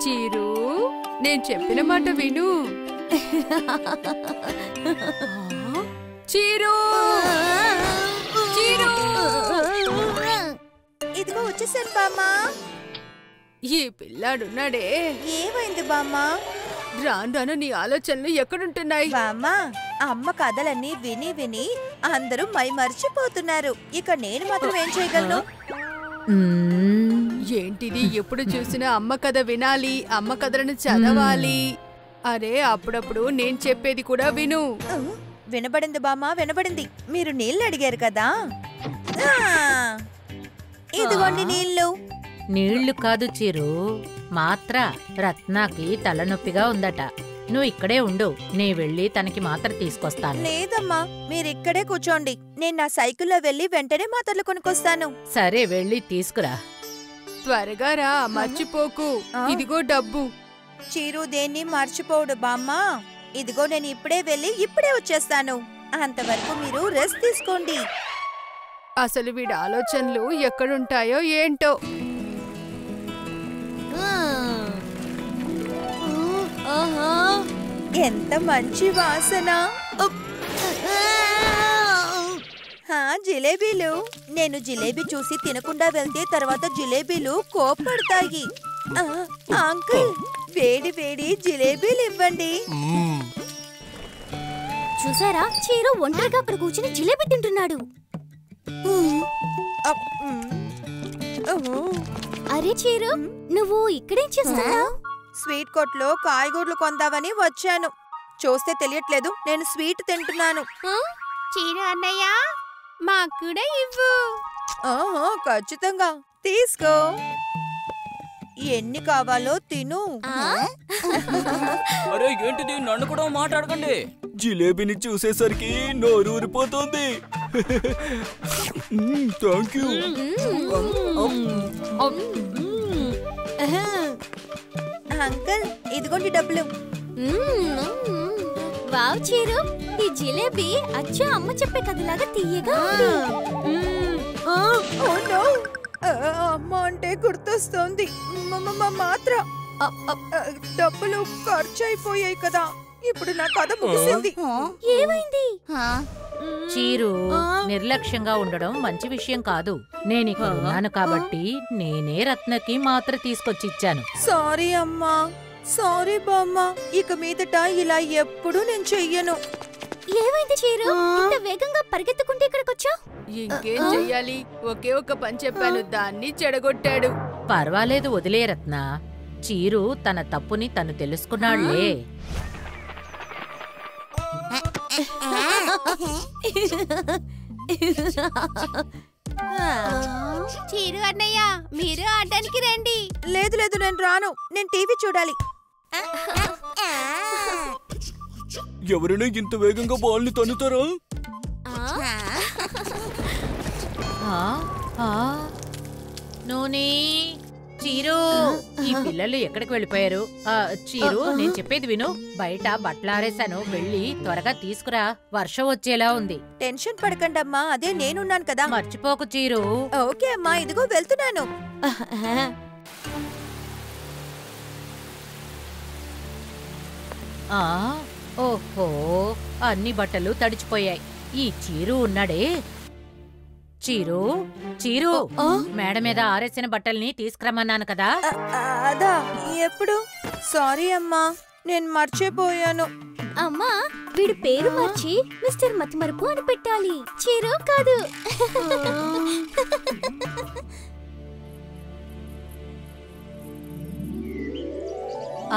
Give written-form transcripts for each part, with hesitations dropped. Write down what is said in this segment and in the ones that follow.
చీరు, నేను చెప్పిన మాట విను. చీరు, చీరు, ఇదిగో వచ్చేసాను బామ్మా. ఈ పిల్లాడున్నాడే, ఏమైంది బామ్మా? రాను రాను నీ ఆలోచనలు ఎక్కడుంటున్నాయి? బామ్మా, అమ్మ కథలన్నీ విని విని అందరూ మై మర్చిపోతున్నారు. ఇక నేను మాత్రం ఏం చేయగలను? ఏంటిది? ఎప్పుడు చూసినా అమ్మ కథ వినాలి, అమ్మ కథలను చదవాలి. అరే, అప్పుడప్పుడు నేను చెప్పేది కూడా విను. వినబడింది బామ్మా, వినబడింది. మీరు నీళ్ళు అడిగారు కదా, ఇదిగోండి నీళ్ళు. నీళ్లు కాదు చీరు, మాత్ర. రత్నాకి తలనొప్పిగా ఉందట. నువ్వు ఇక్కడే ఉండు, నే వెళ్ళి తనకి మాత్ర తీసుకొస్తాను. లేదమ్మా, మీరిక్కడే కూర్చోండి. నేను నా సైకిల్లో వెళ్ళి వెంటనే మాత్రలు కొనుక్కొస్తాను. సరే, వెళ్ళి తీసుకురా. త్వరగా రా, మర్చిపోకు. ఇదిగో డబ్బు. చీరు దేన్ని మర్చిపోడు బామ్మా. ఇదిగో నేను ఇప్పుడే వెళ్ళి ఇప్పుడే వచ్చేస్తాను. అంతవరకు మీరు రెస్ట్ తీసుకోండి. అసలు వీడి ఆలోచనలు ఎక్కడుంటాయో ఏంటో. ఎంత మంచి వాసన! జిలేబీలు. నేను జిలేబీ చూసి తినకుండా వెళ్తే తర్వాత జిలేబీలు కోప్పడతాయి. అంకుల్, వేడి వేడి జిలేబీలు ఇవ్వండి. చూసారా, చీరు ఒంటరిగా అక్కడ కూర్చుని జిలేబీ తింటున్నాడు. అరే చీరు, నువ్వు ఇక్కడేం చేస్తున్నావు? స్వీట్ కొట్లో కాయగూరలు కొందామని వచ్చాను. చూస్తే తెలియట్లేదు, నేను స్వీట్ తింటున్నాను. చీరు అన్నయ్య, మాకు కూడా ఇవ్వు. ఖచ్చితంగా తీసుకో. ఎన్ని కావాలో తిను. అరే ఏంటిది, నన్ను కూడా మాట్లాడకండి. జిలేబీని చూసేసరికి నోరు ఊరిపోతుంది. Thank you. అంకుల్, ఇదిగోండి డబ్బులు. వావ్ చీరు, ఈ జిలేబీ అచ్చా అమ్మ చెప్పే కథలాగా తీయగా ఉంది. అమ్మ అంటే గుర్తొస్తోంది. మాత్ర డబ్బులు ఖర్చు అయిపోయాయి కదా. ఇప్పుడు నా కథ ముగిసింది. ఏమైంది? చీరు, నిర్లక్ష్యంగా ఉండడం మంచి విషయం కాదు. నేనిక్కడ ఉన్నాను కాబట్టి నేనే రత్నకి మాత్ర తీసుకొచ్చిచ్చాను. సారీ అమ్మా, సారీ బామ్మ. ఇక మీదట ఇలా ఎప్పుడు నేను చెయ్యను. ఏమైంది చీరు, ఇంత వేగంగా పరిగెత్తుకుంటే ఇక్కడికొచ్చా? ఇంకేం చెయ్యాలి? ఒకే ఒక పని చెప్పాను, దాన్ని చెడగొట్టాడు. పర్వాలేదు, వదిలే రత్న. చీరు తన తప్పుని తను తెలుసుకున్నాళ్లే. చీరు అన్నయ్య, మీరు ఆడడానికి రండి. లేదు లేదు, నేను రాను. నేను టీవీ చూడాలి. ఎవరైనా ఇంత వేగంగా బాల్ ని తన్నుతారా? నూనె, చీరు, ఈ పిల్లలు ఎక్కడికి వెళ్ళిపోయారు? చీరు, నేను చెప్పేది విను. బయట బట్టలారేశాను, వెళ్ళి త్వరగా తీసుకురా. వర్షం వచ్చేలా ఉంది. టెన్షన్ పడకండి అమ్మా, అదే నేనున్నాను కదా. మర్చిపోకు చీరు. ఓకే అమ్మా, ఇదిగో వెళ్తున్నాను. ఓహో, అన్ని బట్టలు తడిచిపోయాయి. ఈ చీరు ఉన్నాడే. చీరు, చీరు, మేడ మీద ఆరేసిన బట్టల్ని తీసుకురమ్మన్నాను కదా. అదా, ఎప్పుడు? సారీ అమ్మా, నేను మర్చిపోయాను. అమ్మా, వీడి పేరు మార్చి మిస్టర్ మతిమరుపు అని పెట్టాలి, చీరు కాదు.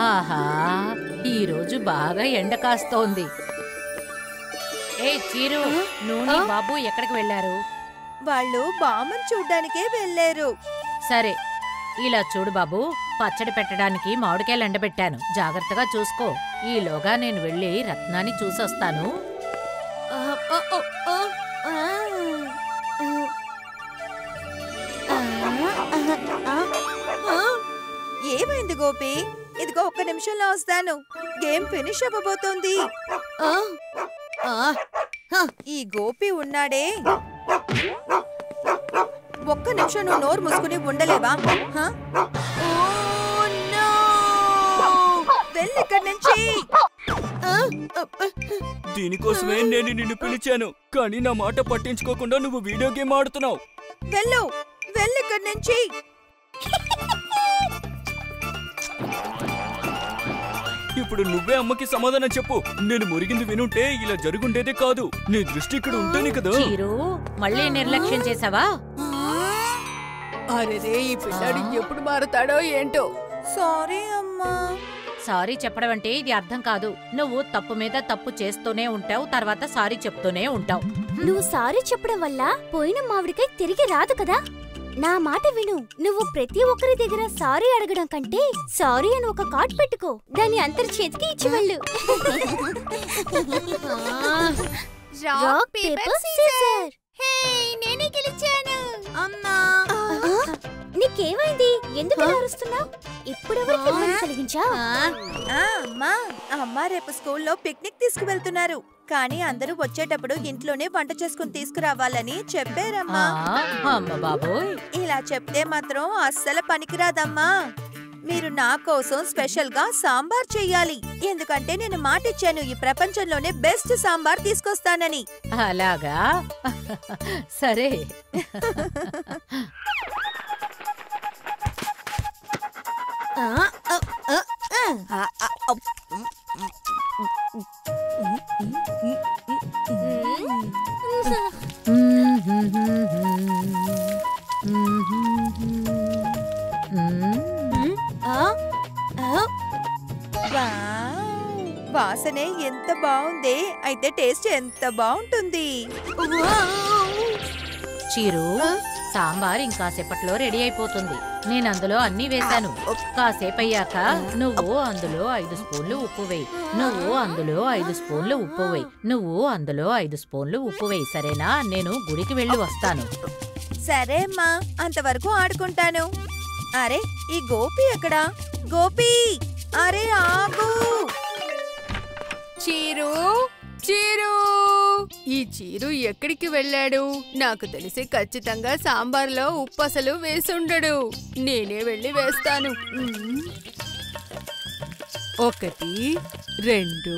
ఆహా, ఈరోజు బాగా ఎండ కాస్తోంది. ఏ చీరు, నూనె బాబు ఎక్కడికి వెళ్లారు? వాళ్ళు బామ్మని చూడ్డానికే వెళ్ళారు. సరే, ఇలా చూడు బాబు, పచ్చడి పెట్టడానికి మామిడికాయలు ఎండబెట్టాను, జాగ్రత్తగా చూసుకో. ఈలోగా నేను వెళ్ళి రత్నాన్ని చూసొస్తాను. ఏమైంది గోపి? ఇదిగో ఒక్క నిమిషంలో వస్తాను. గేమ్ ఫినిష్ అవ్వబోతోంది. ఈ గోపి ఉన్నాడే, ఒక్క నిమిషం నువ్వు నోరు మూసుకుని ఉండలేవా? దీనికోసమే నేను నిన్ను పిలిచాను, కానీ నా మాట పట్టించుకోకుండా నువ్వు వీడియో గేమ్ ఆడుతున్నావు. వెళ్ళు ఇక్కడి నుంచి. ఇప్పుడు నువ్వే అమ్మకి సమాధానం చెప్పు. నేను మురిగింది వినుంటే ఇలా జరుగుండేదే కాదు. నీ దృష్టి ఇక్కడ ఉంటేనే కదా. చీరు మళ్ళీ నిర్లక్ష్యం చేసావా? అరే ఈ పిల్లాడు ఎప్పుడు మారుతాడో ఏంటో. సారీ అమ్మా. సారీ చెప్పడం అంటే ఇది అర్థం కాదు. నువ్వు తప్పు మీద తప్పు చేస్తూనే ఉంటావు, తర్వాత సారీ చెప్తూనే ఉంటావు. నువ్వు సారీ చెప్పడం వల్ల పోయిన మామిడికాయ తిరిగి రాదు కదా. నా మాట విను. నువ్వు ప్రతి ఒక్కరి దగ్గర సారీ అడగడం కంటే సారీ అని ఒక కార్డ్ పెట్టుకో, దాన్ని అందరి చేతికి ఇచ్చి వెళ్ళు. Rock paper scissor. హే నేనే గెలిచాను అమ్మా. నీకేమైంది? ఎందుకు అరుస్తున్నావు? ఇప్పుడెవరికి ఇబ్బంది కలిగించావు? అమ్మా రేపు స్కూల్లో పిక్నిక్ తీసుకువెళ్తున్నారు, కానీ అందరూ వచ్చేటప్పుడు ఇంట్లోనే వంట చేసుకుని తీసుకురావాలని చెప్పారమ్మా. అమ్మ బాబోయ్, ఇలా చెప్తే మాత్రం అస్సలు పనికిరాదమ్మా. మీరు నా కోసం స్పెషల్ గా సాంబార్ చెయ్యాలి, ఎందుకంటే నేను మాటిచ్చాను ఈ ప్రపంచంలోనే బెస్ట్ సాంబార్ తీసుకొస్తానని. అలాగా? సరే. వాసనే ఎంత బాగుంది, అయితే టేస్ట్ ఎంత బాగుంటుంది. చీరు, సాంబార్ ఇంకాసేపట్లో రెడీ అయిపోతుంది. నేను అందులో అన్ని వేశాను. కాసేపు అయ్యాక నువ్వు అందులో 5 స్పూన్లు ఉప్పు వేయి. నువ్వు అందులో 5 స్పూన్లు ఉప్పు వేయి. నువ్వు అందులో 5 స్పూన్లు ఉప్పు వేయి. సరేనా? నేను గుడికి వెళ్ళి వస్తాను. సరే అమ్మా, అంతవరకు ఆడుకుంటాను. అరే ఈ గోపి ఎక్కడా? గోపి, అరే ఆగు. చీరు చీరు, ఈ చీరు ఎక్కడికి వెళ్ళాడు? నాకు తెలిసి ఖచ్చితంగా సాంబార్లో ఉప్పు అసలు వేసుండడు. నేనే వెళ్ళి వేస్తాను. 1 2.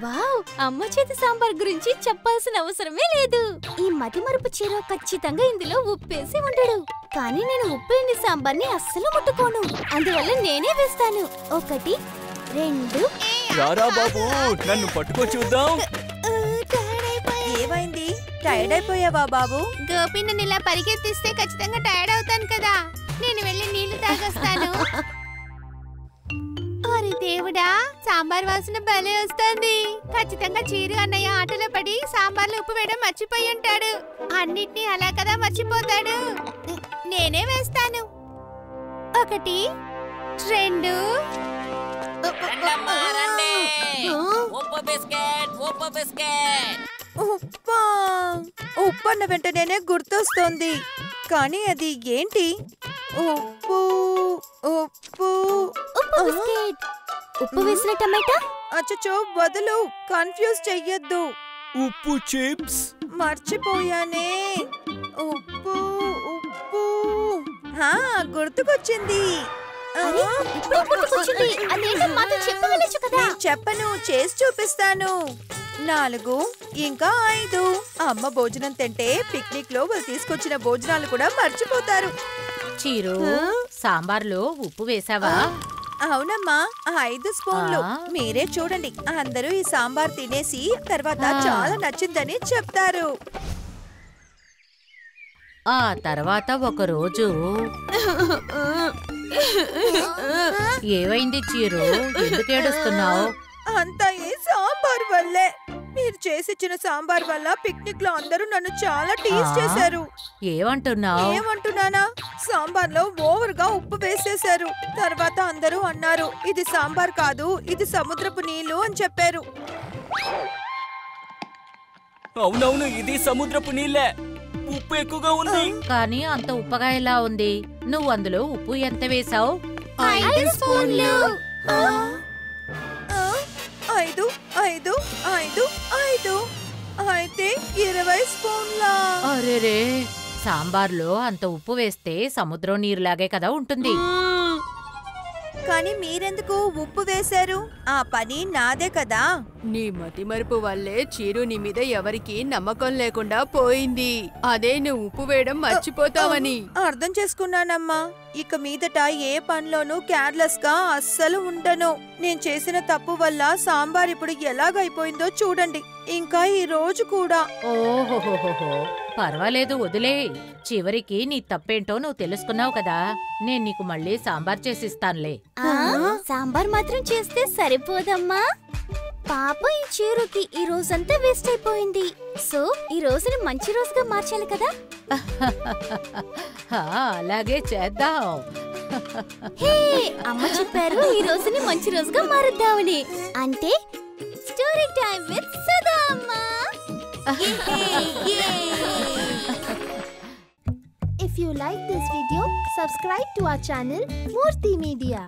వావ్, అమ్మ చేతి సాంబార్ గురించి చెప్పాల్సిన అవసరమే లేదు. ఈ మతిమరుపు చీర ఖచ్చితంగా ఇందులో ఉప్పేసి ఉండడు. కానీ నేను ఉప్పేని సాంబార్ని అస్సలు ముట్టుకోను, అందువల్ల నేనే వేస్తాను. 1 2. రారా బాబు, నన్ను పట్టుకో చూద్దాం. ఏమైంది? టైర్డ్ అయిపోయావా బాబు? గోపి నన్ను ఇలా పరిగెత్తిస్తే ఖచ్చితంగా టైర్డ్ అవుతాను కదా. నేను వెళ్ళి నీళ్లు తాగొస్తాను. అరే దేవుడా, సాంబార్ వాసన భలే వస్తుంది. ఖచ్చితంగా చీరు అన్నయ్య ఆటలో పడి సాంబార్లో ఉప్పు వేయడం మర్చిపోయి ఉంటాడు. అన్నిటినీ అలా కదా మర్చిపోతాడు. నేనే వేస్తాను. 1 2. ఉప్పు అన్న వెంటనే గుర్తొస్తోంది, కానీ అది ఏంటి? ఉప్పు ఉప్పు ఉప్పు బిస్కెట్. ఉప్పు వేసిన టమాటా. అచ్చచో వదులు, కన్ఫ్యూజ్ చెయ్యొద్దు. ఉప్పు చిప్స్. మర్చిపోయానే. ఉప్పు ఉప్పు. గుర్తుకొచ్చింది. చెప్పను, చేసి చూపిస్తాను. 4 ఇంకా 5. అమ్మ భోజనం తింటే పిక్నిక్ లో వాళ్ళు తీసుకొచ్చిన భోజనాలు కూడా మర్చిపోతారు. చీరు, సాంబార్లో ఉప్పు వేసావా? అవునమ్మా, 5 స్పూన్లు. మీరే చూడండి, అందరూ ఈ సాంబార్ తినేసి తర్వాత చాలా నచ్చిందని చెప్తారు. ఆ తర్వాత ఒక రోజు ఏమైంది చీరు? ఎందుకు ఏడుస్తున్నావు? అంతా ఈ సాంబార్ వల్లే. మీరు చేసిచ్చిన సాంబార్ వల్ల పిక్నిక్ లో అందరూ నన్ను చాలా టీజ్ చేశారు. ఏమంటున్నానా? సాంబార్ లో ఓవర్ గా ఉప్పు వేసేశారు. తర్వాత అందరూ అన్నారు ఇది సాంబార్ కాదు, ఇది సముద్రపు నీళ్లు అని చెప్పారు. అవునవును, ఇది సముద్రపు నీళ్ళే. ఉప్పు ఎక్కువగా ఉంది. కానీ అంత ఉప్పగా ఎలా ఉంది? నువ్వు అందులో ఉప్పు ఎంత వేసావు? 5 స్పూన్లు. 5 5 5 5. అయితే 20 స్పూన్ల. అరేరే, సాంబార్లో అంత ఉప్పు వేస్తే సముద్రం నీరులాగే కదా ఉంటుంది. కానీ మీరెందుకు ఉప్పు వేశారు? ఆ పని నాదే కదా. నీ మతిమరుపు వల్లే చీరు నీ మీద ఎవరికి నమ్మకం లేకుండా పోయింది. అదే నువ్వు ఉప్పు వేయడం మర్చిపోతావని. అర్థం చేసుకున్నానమ్మా. ఇక మీదట ఏ పనిలోనూ కేర్లెస్ గా అస్సలు ఉండను. నేను చేసిన తప్పు వల్ల సాంబార్ ఇప్పుడు ఎలాగైపోయిందో చూడండి. ఇంకా ఈ రోజు కూడా. ఓహోహోహో, పర్వాలేదు వదిలే. చివరికి నీ తప్పేంటో నువ్వు తెలుసుకున్నావు కదా. నేను నీకు మళ్ళీ సాంబార్ చేసిస్తానులే. సాంబార్ మాత్రం చేస్తే సరిపోదమ్మా. పాప ఈ చీరుకి ఈ రోజంతా వేస్ట్ అయిపోయింది. సో ఈ రోజుని మంచి రోజుగా మార్చాలి కదా. అలాగే చేద్దాం. హే, అమ్మ చెప్పారు ఈ రోజుని మంచి రోజుగా మారుద్దామని. అంటే స్టోరీ టైం విత్ సుధా అమ్మ. If you like this video, subscribe to our channel Murthy Media.